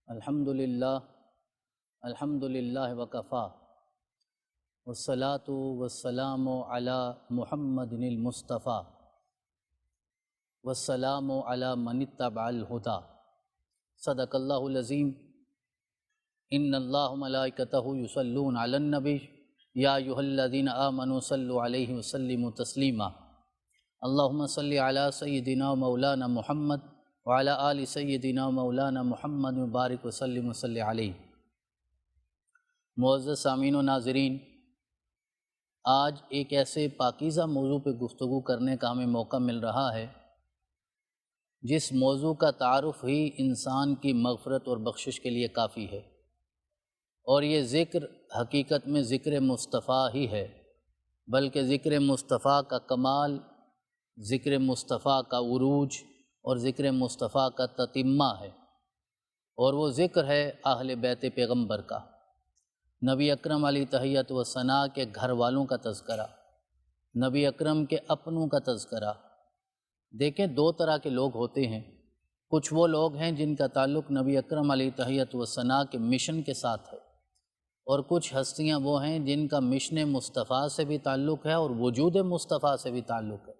الحمد للہ وکفا والصلاة والسلام علی محمد المصطفیٰ والسلام علی من اتبع الہدی۔ صدق اللہ العظیم۔ ان اللہ ملائکتہ یصلون علی النبی یا ایھا الذین آمنوا صلوا علیہ وسلموا تسلیما۔ اللہم صلی علی سیدنا مولانا محمد وعلی آل سیدنا مولانا محمد مبارک وسلم وصلی علیہ۔ معزز سامعین و ناظرین، آج ایک ایسے پاکیزہ موضوع پہ گفتگو کرنے کا ہمیں موقع مل رہا ہے جس موضوع کا تعارف ہی انسان کی مغفرت اور بخشش کے لیے کافی ہے، اور یہ ذکر حقیقت میں ذکر مصطفیٰ ہی ہے، بلکہ ذکر مصطفیٰ کا کمال، ذکر مصطفیٰ کا عروج اور ذکر مصطفیٰ کا تتمہ ہے، اور وہ ذکر ہے اہل بیت پیغمبر کا، نبی اکرم علیہ تحیت و ثنا کے گھر والوں کا تذکرہ، نبی اکرم کے اپنوں کا تذکرہ۔ دیکھیں، دو طرح کے لوگ ہوتے ہیں، کچھ وہ لوگ ہیں جن کا تعلق نبی اکرم علیہ تحیت و ثنا کے مشن کے ساتھ ہے، اور کچھ ہستیاں وہ ہیں جن کا مشن مصطفیٰ سے بھی تعلق ہے اور وجود مصطفیٰ سے بھی تعلق ہے۔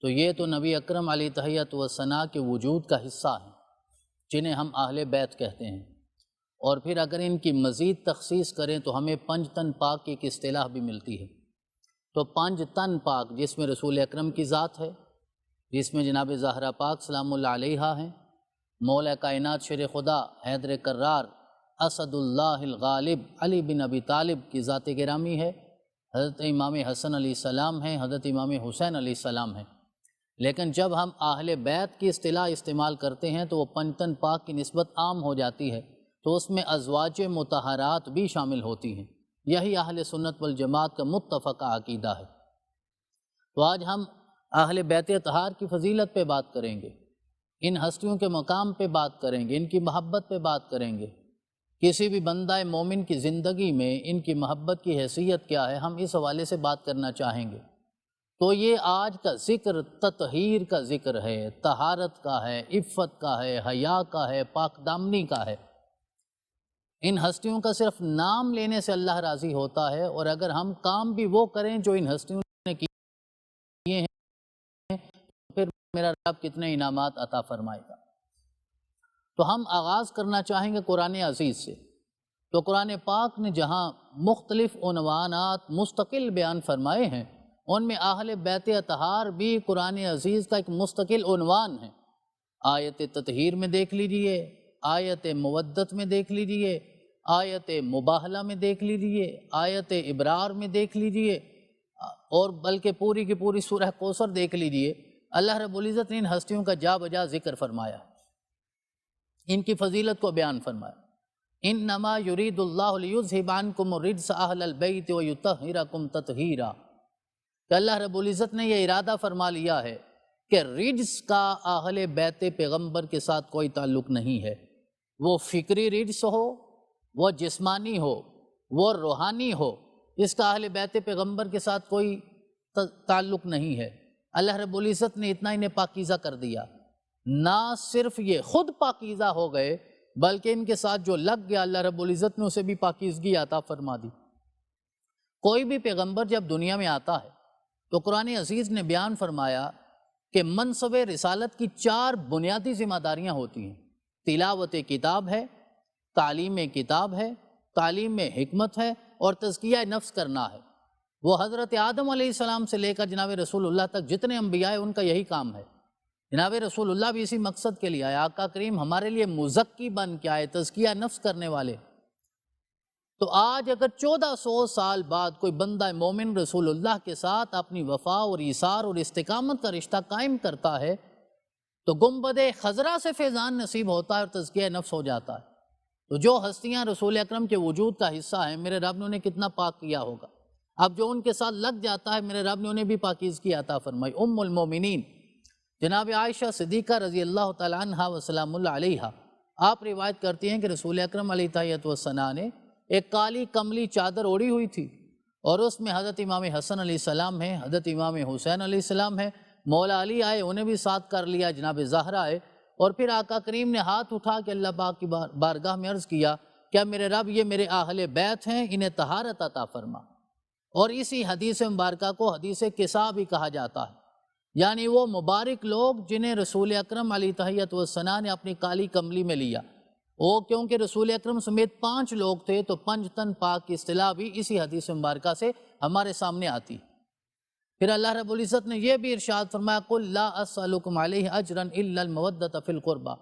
تو یہ تو نبی اکرم علیہ تحیت و ثنا کے وجود کا حصہ ہیں، جنہیں ہم اہل بیت کہتے ہیں، اور پھر اگر ان کی مزید تخصیص کریں تو ہمیں پنج تن پاک کی ایک اصطلاح بھی ملتی ہے۔ تو پنج تن پاک، جس میں رسول اکرم کی ذات ہے، جس میں جناب زہرا پاک سلام اللہ علیہا ہیں، مولا کائنات شیر خدا حیدر کرار اسد اللہ الغالب علی بن ابی طالب کی ذات گرامی ہے، حضرت امام حسن علیہ السلام ہیں، حضرت امام حسین علیہ السلام ہیں۔ لیکن جب ہم اہل بیت کی اصطلاح استعمال کرتے ہیں تو وہ پنج تن پاک کی نسبت عام ہو جاتی ہے، تو اس میں ازواج مطہرات بھی شامل ہوتی ہیں۔ یہی اہل سنت والجماعت کا متفقہ عقیدہ ہے۔ تو آج ہم اہل بیت اطہار کی فضیلت پہ بات کریں گے، ان ہستیوں کے مقام پہ بات کریں گے، ان کی محبت پہ بات کریں گے۔ کسی بھی بندہ مومن کی زندگی میں ان کی محبت کی حیثیت کیا ہے، ہم اس حوالے سے بات کرنا چاہیں گے۔ تو یہ آج کا ذکر تطہیر کا ذکر ہے، طہارت کا ہے، عفت کا ہے، حیا کا ہے، پاک دامنی کا ہے۔ ان ہستیوں کا صرف نام لینے سے اللہ راضی ہوتا ہے، اور اگر ہم کام بھی وہ کریں جو ان ہستیوں نے کیے ہیں، پھر میرا رب کتنے انعامات عطا فرمائے گا۔ تو ہم آغاز کرنا چاہیں گے قرآن عزیز سے۔ تو قرآن پاک نے جہاں مختلف عنوانات مستقل بیان فرمائے ہیں، ان میں اہل بیت اطہار بھی قرآن عزیز کا ایک مستقل عنوان ہے۔ آیت تطہیر میں دیکھ لیجئے، آیت مودت میں دیکھ لیجئے، آیت مباہلہ میں دیکھ لیجئے، آیت ابرار میں دیکھ لیجئے، اور بلکہ پوری کی پوری سورہ کوثر دیکھ لیجئے۔ اللہ رب العزت نے ان ہستیوں کا جا بجا ذکر فرمایا، ان کی فضیلت کو بیان فرمایا۔ انما یرید اللہ لیذھب عنکم الرجس اہل البیت ویطہرکم تطہیرا، کہ اللہ رب العزت نے یہ ارادہ فرما لیا ہے کہ رجس کا اہل بیت پیغمبر کے ساتھ کوئی تعلق نہیں ہے، وہ فکری رجس ہو، وہ جسمانی ہو، وہ روحانی ہو، اس کا اہل بیت پیغمبر کے ساتھ کوئی تعلق نہیں ہے۔ اللہ رب العزت نے اتنا انہیں پاکیزہ کر دیا، نہ صرف یہ خود پاکیزہ ہو گئے بلکہ ان کے ساتھ جو لگ گیا اللہ رب العزت نے اسے بھی پاکیزگی عطا فرما دی۔ کوئی بھی پیغمبر جب دنیا میں آتا ہے تو قرآن عزیز نے بیان فرمایا کہ منصب رسالت کی 4 بنیادی ذمہ داریاں ہوتی ہیں۔ تلاوت کتاب ہے، تعلیم کتاب ہے، تعلیم حکمت ہے، اور تزکیہ نفس کرنا ہے۔ وہ حضرت آدم علیہ السلام سے لے کر جناب رسول اللہ تک جتنے انبیاء ہیں ان کا یہی کام ہے۔ جناب رسول اللہ بھی اسی مقصد کے لیے آئے، آقا کریم ہمارے لیے مزکی بن کے آئے، تزکیہ نفس کرنے والے۔ تو آج اگر 1400 سال بعد کوئی بندہ مومن رسول اللہ کے ساتھ اپنی وفا اور ایثار اور استقامت کا رشتہ قائم کرتا ہے تو گنبد خضرا سے فیضان نصیب ہوتا ہے اور تزکیہ نفس ہو جاتا ہے۔ تو جو ہستیاں رسول اکرم کے وجود کا حصہ ہیں، میرے رب نے انہیں کتنا پاک کیا ہوگا۔ اب جو ان کے ساتھ لگ جاتا ہے، میرے رب نے انہیں بھی پاکیزگی عطا فرمائی۔ ام المومنین جناب عائشہ صدیقہ رضی اللہ تعالیٰ عنہ وسلام اللہ علیہا، آپ روایت کرتی ہیں کہ رسول اکرم علیہ تحیت والثناء نے ایک کالی کملی چادر اوڑھی ہوئی تھی، اور اس میں حضرت امام حسن علیہ السلام ہیں، حضرت امام حسین علیہ السلام ہیں، مولا علی آئے، انہیں بھی ساتھ کر لیا، جناب زہرا آئے، اور پھر آقا کریم نے ہاتھ اٹھا کے اللہ پاک کی بارگاہ میں عرض کیا، کیا میرے رب یہ میرے اہل بیت ہیں، انہیں طہارت عطا فرما۔ اور اسی حدیث مبارکہ کو حدیث کسا بھی کہا جاتا ہے، یعنی وہ مبارک لوگ جنہیں رسول اکرم علیہ تحیت والثناء نے اپنی کالی کملی میں لیا۔ وہ کیونکہ رسول اکرم سمیت 5 لوگ تھے تو 5 تن پاک کی اصطلاح بھی اسی حدیث مبارکہ سے ہمارے سامنے آتی۔ پھر اللہ رب العزت نے یہ بھی ارشاد فرمایا، قُلْ لَا أَسْأَلُكُمْ عَلَيْهِ أَجْرًا إِلَّا الْمَوَدَّةَ فِي الْقُرْبَى،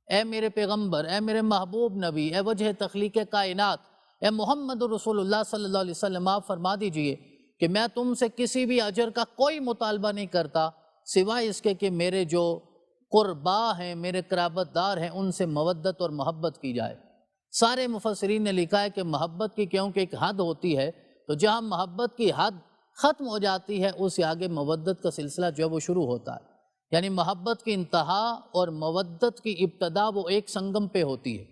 اے میرے پیغمبر، اے میرے محبوب نبی، اے وجہ تخلیق کائنات، اے محمد رسول اللہ صلی اللہ علیہ وسلم، آپ فرما دیجئے کہ میں تم سے کسی بھی اجر کا کوئی مطالبہ نہیں کرتا سوائے اس کے کہ میرے جو قربا ہیں، میرے قرابت دار ہیں، ان سے مودت اور محبت کی جائے۔ سارے مفسرین نے لکھا ہے کہ محبت کی کیونکہ ایک حد ہوتی ہے، تو جہاں محبت کی حد ختم ہو جاتی ہے اس سے آگے مودت کا سلسلہ جو ہے وہ شروع ہوتا ہے، یعنی محبت کی انتہا اور مودت کی ابتدا وہ ایک سنگم پہ ہوتی ہے۔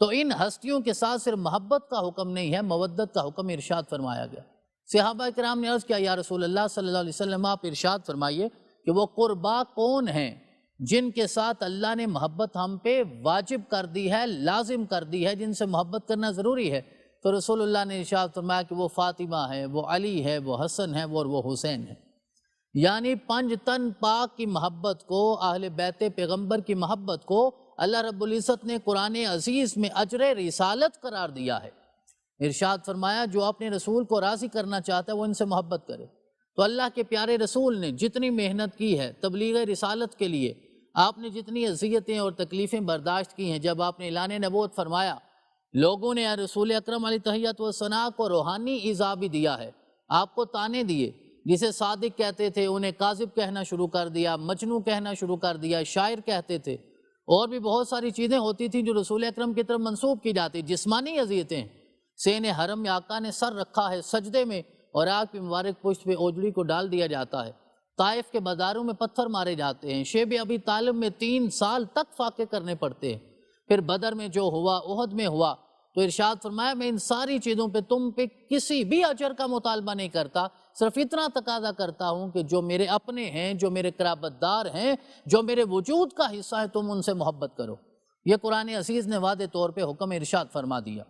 تو ان ہستیوں کے ساتھ صرف محبت کا حکم نہیں ہے، مودت کا حکم ارشاد فرمایا گیا۔ صحابہ کرام نے عرض کیا، یا رسول اللہ صلی اللہ علیہ وسلم آپ ارشاد فرمائیے کہ وہ قربا کون ہیں جن کے ساتھ اللہ نے محبت ہم پہ واجب کر دی ہے، لازم کر دی ہے، جن سے محبت کرنا ضروری ہے؟ تو رسول اللہ نے ارشاد فرمایا کہ وہ فاطمہ ہے، وہ علی ہے، وہ حسن ہے، اور وہ حسین ہے۔ یعنی 5 تن پاک کی محبت کو، اہل بیت پیغمبر کی محبت کو اللہ رب العزت نے قرآن عزیز میں اجر رسالت قرار دیا ہے۔ ارشاد فرمایا جو اپنے رسول کو راضی کرنا چاہتا ہے وہ ان سے محبت کرے۔ تو اللہ کے پیارے رسول نے جتنی محنت کی ہے تبلیغ رسالت کے لیے، آپ نے جتنی اذیتیں اور تکلیفیں برداشت کی ہیں، جب آپ نے اعلان نبوت فرمایا، لوگوں نے رسول اکرم علیہ تحیت والثناء کو روحانی ایذا بھی دیا ہے، آپ کو طعنے دیے، جسے صادق کہتے تھے انہیں کاذب کہنا شروع کر دیا، مجنوں کہنا شروع کر دیا، شاعر کہتے تھے، اور بھی بہت ساری چیزیں ہوتی تھیں جو رسول اکرم کی طرف منسوب کی جاتی، جسمانی اذیتیں۔ سین حرم میں آقا نے سر رکھا ہے سجدے میں، اور آگ کی مبارک پشت پہ اوجڑی کو ڈال دیا جاتا ہے، طائف کے بازاروں میں پتھر مارے جاتے ہیں، شیب ابی طالب میں 3 سال تک فاقے کرنے پڑتے ہیں، پھر بدر میں جو ہوا، احد میں ہوا، تو ارشاد فرمایا میں ان ساری چیزوں پہ تم پہ کسی بھی اجر کا مطالبہ نہیں کرتا، صرف اتنا تقاضا کرتا ہوں کہ جو میرے اپنے ہیں، جو میرے قرابت دار ہیں، جو میرے وجود کا حصہ ہے، تم ان سے محبت کرو۔ یہ قرآن عزیز نے واضح طور پہ حکم ارشاد فرما دیا۔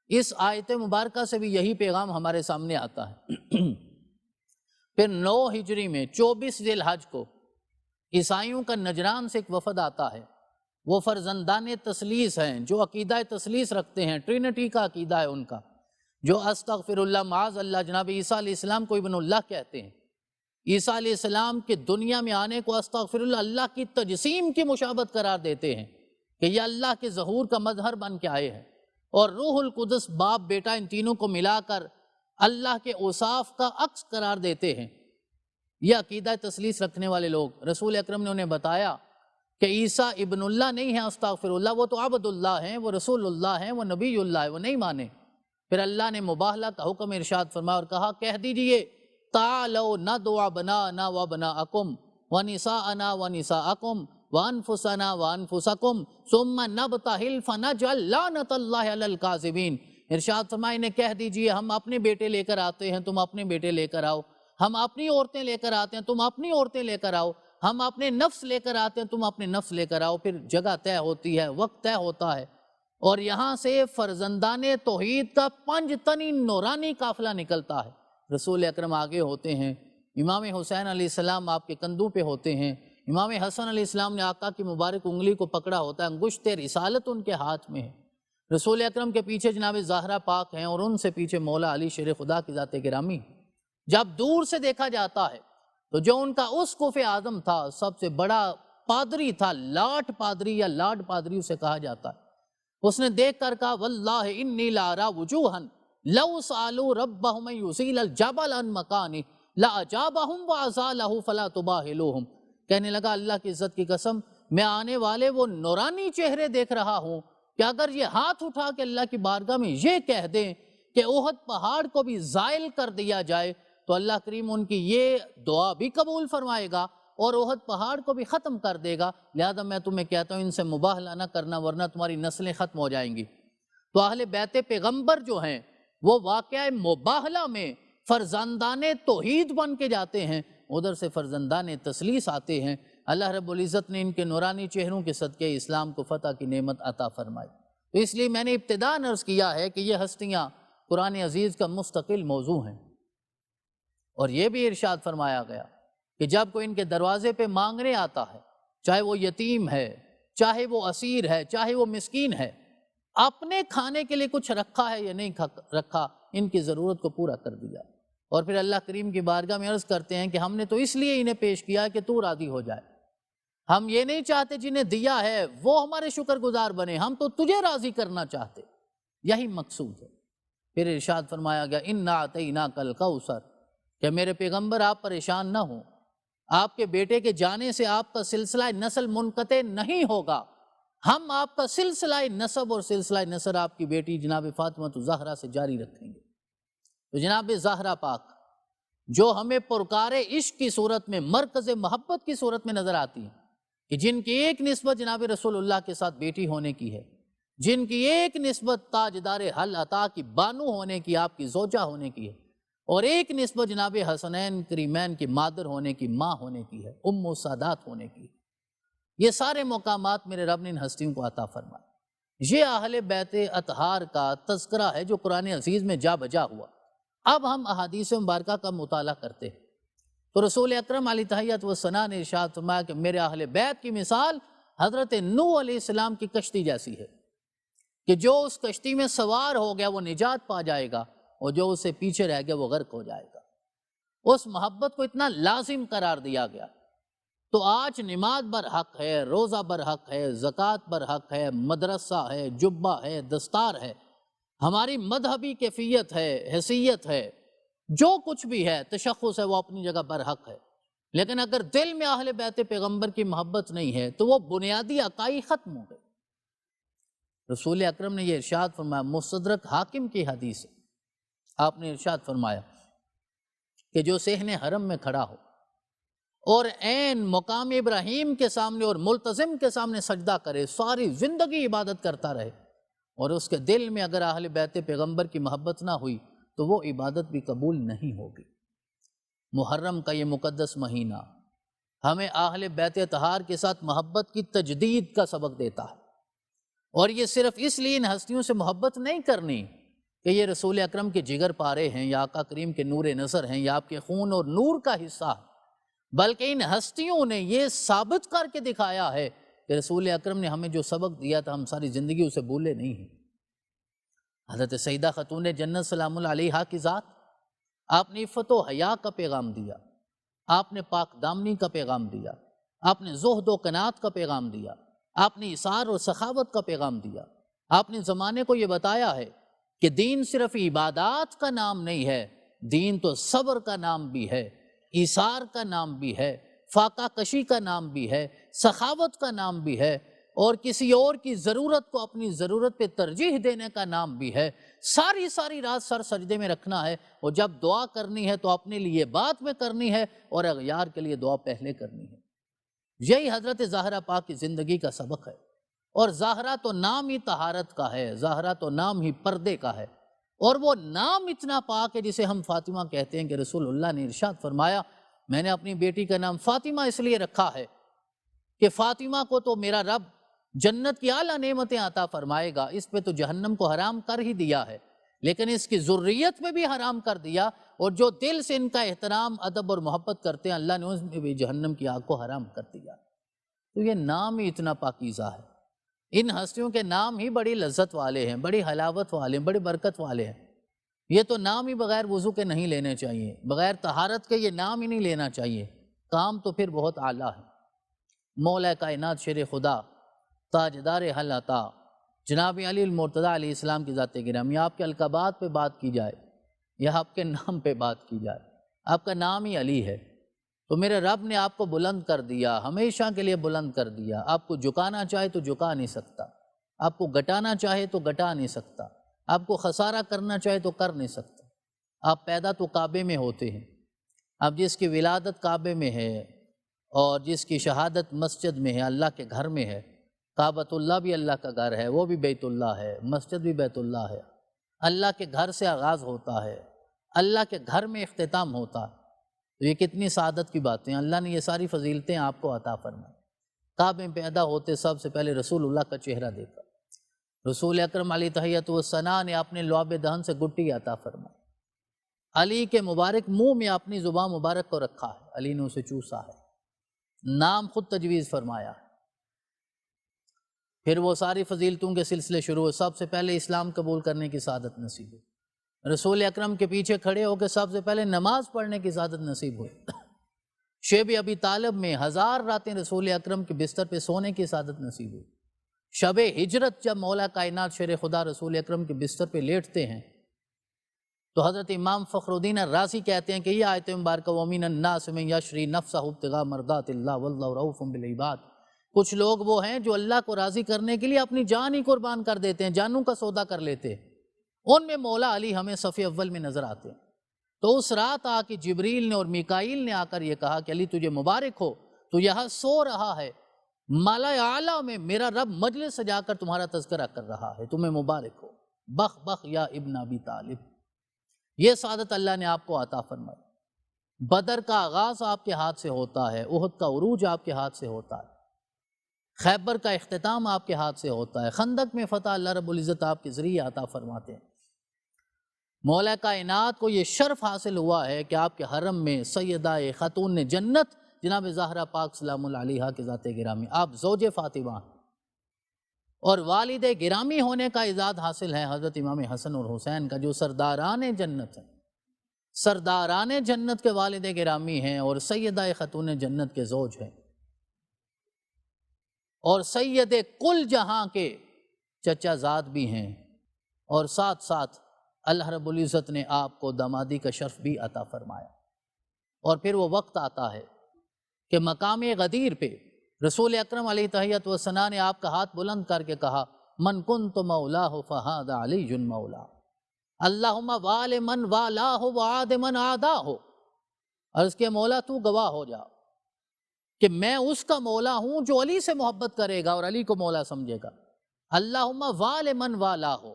اس آیت مبارکہ سے بھی یہی پیغام ہمارے سامنے آتا ہے۔ پھر 9 ہجری میں 24 ذی الحج کو عیسائیوں کا نجران سے ایک وفد آتا ہے، وہ فرزندان تثلیث ہیں، جو عقیدہ تثلیث رکھتے ہیں، ٹرینٹی کا عقیدہ ہے ان کا، جو استغفر اللہ معاذ اللہ، جناب عیسیٰ علیہ السلام کو ابن اللہ کہتے ہیں۔ عیسیٰ علیہ السلام کے دنیا میں آنے کو استغفر اللہ، اللہ کی تجسیم کی مشابہت قرار دیتے ہیں کہ یہ اللہ کے ظہور کا مظہر بن کے آئے ہیں، اور روح القدس باپ بیٹا ان تینوں کو ملا کر اللہ کے اوصاف کا عکس قرار دیتے ہیں۔ یہ عقیدہ تثلیث رکھنے والے لوگ، رسول اکرم نے انہیں بتایا کہ عیسیٰ ابن اللہ نہیں ہے، استغفر اللہ، وہ تو عبد اللہ ہیں، وہ رسول اللہ ہیں، وہ نبی اللہ ہے، وہ نہیں مانے۔ پھر اللہ نے مباہلہ کا حکم ارشاد فرمایا اور کہا کہہ دیجئے تعالوا ندعو ابناءنا وابناءکم ونساءنا ونساءکم وانفسنا وانفسکم ثم نبتہل فنجعل لعنت اللہ علی الکاذبین۔ ارشاد فرمایا انہیں کہہ دیجئے ہم اپنے بیٹے لے کر آتے ہیں، تم اپنے بیٹے لے کر آؤ، ہم اپنی عورتیں لے کر آتے ہیں، تم اپنی عورتیں لے کر آؤ، ہم اپنے نفس لے کر آتے ہیں، تم اپنے نفس لے کر آؤ، پھر جگہ طے ہوتی ہے، وقت طے ہوتا ہے، اور یہاں سے فرزندان توحید کا 5 تنی نورانی قافلہ نکلتا ہے۔ رسول اکرم آگے ہوتے ہیں، امام حسین علیہ السلام آپ کے کندھوں پہ ہوتے ہیں، امام حسن علیہ السلام نے آقا کی مبارک انگلی کو پکڑا ہوتا ہے، انگشت رسالت ان کے ہاتھ میں ہے۔ رسول اکرم کے پیچھے جناب زہرا پاک ہیں، اور ان سے پیچھے مولا علی شیر خدا کی ذات گرامی۔ جب دور سے دیکھا جاتا ہے تو جو ان کا اسقف اعظم تھا، سب سے بڑا پادری تھا، لاٹ پادری یا لاڈ پادری اسے کہا جاتا ہے، اس نے دیکھ کر کہا واللہ انی لارا وجوہا لو سالوا ربهم یزیل الجبل عن مکانہ لاجابہم وازالہ فلا تباہلوہم۔ کہنے لگا اللہ کی عزت کی قسم میں آنے والے وہ نورانی چہرے دیکھ رہا ہوں کہ اگر یہ ہاتھ اٹھا کے اللہ کی بارگاہ میں یہ کہہ دیں کہ احد پہاڑ کو بھی زائل کر دیا جائے تو اللہ کریم ان کی یہ دعا بھی قبول فرمائے گا اور احد پہاڑ کو بھی ختم کر دے گا، لہذا میں تمہیں کہتا ہوں ان سے مباہلہ نہ کرنا ورنہ تمہاری نسلیں ختم ہو جائیں گی۔ تو اہل بیت پیغمبر جو ہیں وہ واقعہ مباہلہ میں فرزندان توحید بن کے جاتے ہیں، ادھر سے فرزندان تثلیث آتے ہیں۔ اللہ رب العزت نے ان کے نورانی چہروں کے صدقے اسلام کو فتح کی نعمت عطا فرمائی۔ تو اس لیے میں نے ابتداءً عرض کیا ہے کہ یہ ہستیاں قرآن عزیز کا مستقل موضوع ہیں، اور یہ بھی ارشاد فرمایا گیا کہ جب کوئی ان کے دروازے پہ مانگنے آتا ہے، چاہے وہ یتیم ہے، چاہے وہ اسیر ہے، چاہے وہ مسکین ہے، اپنے کھانے کے لیے کچھ رکھا ہے یا نہیں رکھا، ان کی ضرورت کو پورا کر دیا۔ اور پھر اللہ کریم کی بارگاہ میں عرض کرتے ہیں کہ ہم نے تو اس لیے انہیں پیش کیا کہ تو راضی ہو جائے۔ ہم یہ نہیں چاہتے جنہیں دیا ہے وہ ہمارے شکر گزار بنے، ہم تو تجھے راضی کرنا چاہتے، یہی مقصود ہے۔ پھر ارشاد فرمایا گیا اِنَّا أَعْطَيْنَاكَ الْكَوْثَرَ، کہ میرے پیغمبر آپ پریشان نہ ہوں، آپ کے بیٹے کے جانے سے آپ کا سلسلہ نسل منقطع نہیں ہوگا، ہم آپ کا سلسلہ نسب اور سلسلہ نسل آپ کی بیٹی جناب فاطمہ الزہرا سے جاری رکھیں گے۔ تو جناب زہرا پاک جو ہمیں پرکار عشق کی صورت میں، مرکز محبت کی صورت میں نظر آتی ہیں، کہ جن کی ایک نسبت جناب رسول اللہ کے ساتھ بیٹی ہونے کی ہے، جن کی ایک نسبت تاجدار حل عطا کی بانو ہونے کی، آپ کی زوجہ ہونے کی ہے، اور ایک نسبت جناب حسنین کریمین کی مادر ہونے کی، ماں ہونے کی ہے، ام و سادات ہونے کی ہے۔ یہ سارے مقامات میرے رب نے ان ہستیوں کو عطا فرمائے۔ یہ اہل بیت اطہار کا تذکرہ ہے جو قرآن عزیز میں جا بجا ہوا۔ اب ہم احادیث مبارکہ کا مطالعہ کرتے ہیں تو رسول اکرم علیہ تحیت والثناء نے ارشاد فرمایا کہ میرے اہل بیت کی مثال حضرت نوح علیہ السلام کی کشتی جیسی ہے، کہ جو اس کشتی میں سوار ہو گیا وہ نجات پا جائے گا، اور جو اسے پیچھے رہ گیا وہ غرق ہو جائے گا۔ اس محبت کو اتنا لازم قرار دیا گیا۔ تو آج نماز برحق ہے، روزہ برحق ہے، زکوٰۃ برحق ہے، مدرسہ ہے، جبہ ہے، دستار ہے، ہماری مذہبی کیفیت ہے، حیثیت ہے، جو کچھ بھی ہے، تشخص ہے، وہ اپنی جگہ برحق ہے۔ لیکن اگر دل میں اہل بیت پیغمبر کی محبت نہیں ہے تو وہ بنیادی عقائی ختم ہو گئے۔ رسول اکرم نے یہ ارشاد فرمایا، مستدرک حاکم کی حدیث ہے، آپ نے ارشاد فرمایا کہ جو صحن حرم میں کھڑا ہو اور عین مقام ابراہیم کے سامنے اور ملتزم کے سامنے سجدہ کرے، ساری زندگی عبادت کرتا رہے، اور اس کے دل میں اگر اہل بیت پیغمبر کی محبت نہ ہوئی تو وہ عبادت بھی قبول نہیں ہوگی۔ محرم کا یہ مقدس مہینہ ہمیں اہل بیت طہار کے ساتھ محبت کی تجدید کا سبق دیتا ہے، اور یہ صرف اس لیے ان ہستیوں سے محبت نہیں کرنی کہ یہ رسول اکرم کے جگر پارے ہیں یا آقا کریم کے نور نظر ہیں یا آپ کے خون اور نور کا حصہ ہے، بلکہ ان ہستیوں نے یہ ثابت کر کے دکھایا ہے کہ رسول اکرم نے ہمیں جو سبق دیا تھا ہم ساری زندگی اسے بھولے نہیں ہیں۔ حضرت سیدہ خاتون جنت سلام اللہ علیہا کی ذات، آپ نے عفت و حیا کا پیغام دیا، آپ نے پاک دامنی کا پیغام دیا، آپ نے زہد و قناعت کا پیغام دیا، آپ نے اثار اور سخاوت کا پیغام دیا، آپ نے زمانے کو یہ بتایا ہے کہ دین صرف عبادات کا نام نہیں ہے، دین تو صبر کا نام بھی ہے، ایثار کا نام بھی ہے، فاقہ کشی کا نام بھی ہے، سخاوت کا نام بھی ہے، اور کسی اور کی ضرورت کو اپنی ضرورت پہ ترجیح دینے کا نام بھی ہے۔ ساری رات سر سجدے میں رکھنا ہے، اور جب دعا کرنی ہے تو اپنے لیے بعد میں کرنی ہے اور اغیار کے لیے دعا پہلے کرنی ہے۔ یہی حضرت زہرا پاک کی زندگی کا سبق ہے، اور زہرا تو نام ہی طہارت کا ہے، زہرا تو نام ہی پردے کا ہے، اور وہ نام اتنا پاک ہے جسے ہم فاطمہ کہتے ہیں کہ رسول اللہ نے ارشاد فرمایا میں نے اپنی بیٹی کا نام فاطمہ اس لیے رکھا ہے کہ فاطمہ کو تو میرا رب جنت کی اعلیٰ نعمتیں عطا فرمائے گا، اس پہ تو جہنم کو حرام کر ہی دیا ہے، لیکن اس کی ذریت میں بھی حرام کر دیا، اور جو دل سے ان کا احترام، ادب اور محبت کرتے ہیں اللہ نے اس میں بھی جہنم کی آگ کو حرام کر دیا۔ تو یہ نام ہی اتنا پاکیزہ ہے، ان ہستیوں کے نام ہی بڑی لذت والے ہیں، بڑی حلاوت والے ہیں، بڑی برکت والے ہیں۔ یہ تو نام ہی بغیر وضو کے نہیں لینے چاہیے، بغیر طہارت کے یہ نام ہی نہیں لینا چاہیے، کام تو پھر بہت اعلیٰ ہے۔ مولا کائنات شیر خدا تاجدار حل عطا جناب علی المرتضیٰ علیہ السلام کی ذات گرامی، آپ کے القابات پہ بات کی جائے یا آپ کے نام پہ بات کی جائے، آپ کا نام ہی علی ہے، تو میرے رب نے آپ کو بلند کر دیا، ہمیشہ کے لیے بلند کر دیا۔ آپ کو جھکانا چاہے تو جھکا نہیں سکتا، آپ کو گٹانا چاہے تو گٹا نہیں سکتا، آپ کو خسارہ کرنا چاہے تو کر نہیں سکتا۔ آپ پیدا تو کعبے میں ہوتے ہیں، اب جس کی ولادت کعبے میں ہے اور جس کی شہادت مسجد میں ہے، اللہ کے گھر میں ہے، کعبۃ اللہ بھی اللہ کا گھر ہے، وہ بھی بیت اللہ ہے، مسجد بھی بیت اللہ ہے، اللہ کے گھر سے آغاز ہوتا ہے، اللہ کے گھر میں اختتام ہوتا ہے۔ تو یہ کتنی سعادت کی باتیں، اللہ نے یہ ساری فضیلتیں آپ کو عطا فرمائی۔ کعبے میں پیدا ہوتے سب سے پہلے رسول اللہ کا چہرہ دیکھا، رسول اکرم علیہ تحیۃ والثناء نے اپنے لعاب دہن سے گٹی عطا فرمائی، علی کے مبارک منہ میں اپنی زبان مبارک کو رکھا ہے، علی نے اسے چوسا ہے، نام خود تجویز فرمایا ہے۔ پھر وہ ساری فضیلتوں کے سلسلے شروع ہوئے، سب سے پہلے اسلام قبول کرنے کی سعادت نصیب ہوئی، رسول اکرم کے پیچھے کھڑے ہو کے سب سے پہلے نماز پڑھنے کی سعادت نصیب ہوئی، شیب ابی طالب میں 1000 راتیں رسول اکرم کے بستر پہ سونے کی سعادت نصیب ہوئی، شب ہجرت جب مولا کائنات شیر خدا رسول اکرم کے بستر پہ لیٹتے ہیں تو حضرت امام فخر الدین الرازی کہتے ہیں کہ یہ آیت مبارکہ وَمِنَ النَّاسِ مَن يَشْرِي نَفْسَهُ ابْتِغَاءَ مَرْضَاتِ اللَّهِ وَاللَّهُ رَءُوفٌ بِالْعِبَادِ، کچھ لوگ وہ ہیں جو اللہ کو راضی کرنے کے لیے اپنی جان ہی قربان کر دیتے ہیں، جانوں کا سودا کر لیتے ہیں، ان میں مولا علی ہمیں صف اول میں نظر آتے ہیں۔ تو اس رات آ کے جبریل نے اور میکائیل نے آ کر یہ کہا کہ علی تجھے مبارک ہو، تو یہاں سو رہا ہے، مالا اعلیٰ میں میرا رب مجلس سجا کر تمہارا تذکرہ کر رہا ہے، تمہیں مبارک ہو، بخ بخ یا ابن ابی طالب۔ یہ سعادت اللہ نے آپ کو عطا فرمائی۔ بدر کا آغاز آپ کے ہاتھ سے ہوتا ہے، احد کا عروج آپ کے ہاتھ سے ہوتا ہے، خیبر کا اختتام آپ کے ہاتھ سے ہوتا ہے، خندق میں فتح اللہ رب العزت آپ کے ذریعے عطا فرماتے ہیں۔ مولا کائنات کو یہ شرف حاصل ہوا ہے کہ آپ کے حرم میں سیدہ خاتون جنت جناب زہرا پاک سلام اللہ علیہا کے ذات گرامی، آپ زوج فاطمہ ہیں، اور والد گرامی ہونے کا اعزاز حاصل ہے حضرت امام حسن اور حسین کا، جو سرداران جنت ہیں، سرداران جنت کے والد گرامی ہیں اور سیدہ خاتون جنت کے زوج ہیں، اور سید کل جہاں کے چچا زاد بھی ہیں، اور ساتھ ساتھ اللہ رب العزت نے آپ کو دامادی کا شرف بھی عطا فرمایا۔ اور پھر وہ وقت آتا ہے کہ مقام غدیر پہ رسول اکرم علیہ تحیۃ والثناء نے آپ کا ہاتھ بلند کر کے کہا من کنت مولاہ فہذا علی مولا، اللہم وال من والاہ وعاد من عاداہ، عرض کے مولا تو گواہ ہو جا کہ میں اس کا مولا ہوں جو علی سے محبت کرے گا اور علی کو مولا سمجھے گا، اللہم وال من والاہ،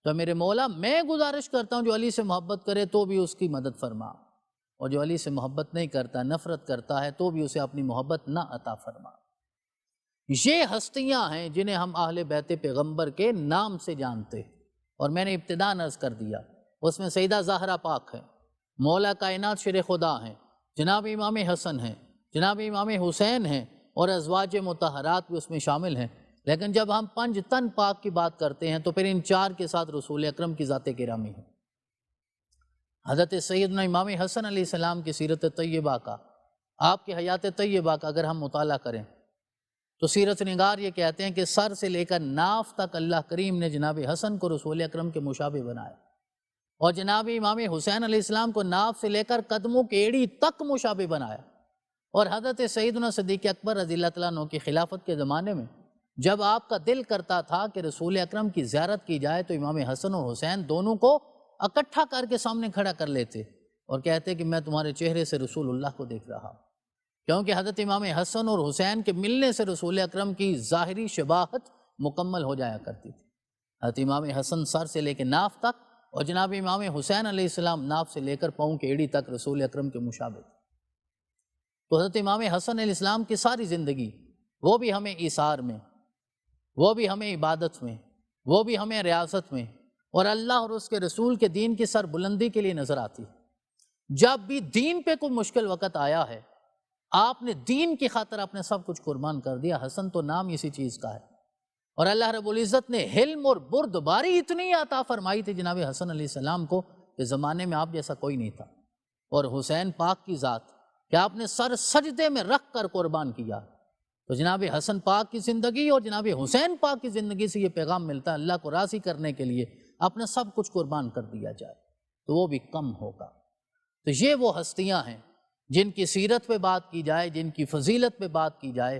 تو میرے مولا میں گزارش کرتا ہوں جو علی سے محبت کرے تو بھی اس کی مدد فرما، اور جو علی سے محبت نہیں کرتا، نفرت کرتا ہے، تو بھی اسے اپنی محبت نہ عطا فرما۔ یہ ہستیاں ہیں جنہیں ہم اہل بیت پیغمبر کے نام سے جانتے ہیں، اور میں نے ابتداء عرض کر دیا اس میں سیدہ زہرا پاک ہے، مولا کائنات شیر خدا ہیں، جناب امام حسن ہیں، جناب امام حسین ہیں، اور ازواج مطہرات بھی اس میں شامل ہیں۔ لیکن جب ہم 5 تن پاک کی بات کرتے ہیں تو پھر ان 4 کے ساتھ رسول اکرم کی ذات گرامی ہے۔ حضرت سیدنا امام حسن علیہ السلام کی سیرت طیبہ کا، آپ کی حیات طیبہ کا اگر ہم مطالعہ کریں تو سیرت نگار یہ کہتے ہیں کہ سر سے لے کر ناف تک اللہ کریم نے جناب حسن کو رسول اکرم کے مشابہ بنایا، اور جناب امام حسین علیہ السلام کو ناف سے لے کر قدموں کی ایڑی تک مشابہ بنایا۔ اور حضرت سیدنا صدیق اکبر رضی اللہ تعالیٰ عنہ کی خلافت کے زمانے میں جب آپ کا دل کرتا تھا کہ رسول اکرم کی زیارت کی جائے تو امام حسن اور حسین دونوں کو اکٹھا کر کے سامنے کھڑا کر لیتے اور کہتے کہ میں تمہارے چہرے سے رسول اللہ کو دیکھ رہا ہوں، کیونکہ حضرت امام حسن اور حسین کے ملنے سے رسول اکرم کی ظاہری شباہت مکمل ہو جایا کرتی تھی۔ حضرت امام حسن سر سے لے کے ناف تک، اور جناب امام حسین علیہ السلام ناف سے لے کر پاؤں کی ایڑی تک رسول اکرم کے مشابہ تھے۔ تو حضرت امام حسن علیہ السلام کی ساری زندگی، وہ بھی ہمیں ایثار میں، وہ بھی ہمیں عبادت میں، وہ بھی ہمیں ریاضت میں، اور اللہ اور اس کے رسول کے دین کی سر بلندی کے لیے نظر آتی ہے۔ جب بھی دین پہ کوئی مشکل وقت آیا ہے، آپ نے دین کی خاطر اپنے سب کچھ قربان کر دیا۔ حسن تو نام اسی چیز کا ہے، اور اللہ رب العزت نے حلم اور بردباری اتنی عطا فرمائی تھی جناب حسن علیہ السلام کو کہ زمانے میں آپ جیسا کوئی نہیں تھا۔ اور حسین پاک کی ذات کہ آپ نے سر سجدے میں رکھ کر قربان کیا، تو جناب حسن پاک کی زندگی اور جناب حسین پاک کی زندگی سے یہ پیغام ملتا ہے اللہ کو راضی کرنے کے لیے اپنا سب کچھ قربان کر دیا جائے تو وہ بھی کم ہوگا۔ تو یہ وہ ہستیاں ہیں جن کی سیرت پہ بات کی جائے، جن کی فضیلت پہ بات کی جائے،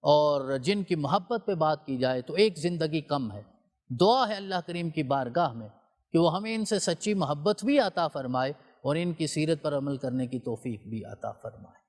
اور جن کی محبت پہ بات کی جائے تو ایک زندگی کم ہے۔ دعا ہے اللہ کریم کی بارگاہ میں کہ وہ ہمیں ان سے سچی محبت بھی عطا فرمائے اور ان کی سیرت پر عمل کرنے کی توفیق بھی عطا فرمائے۔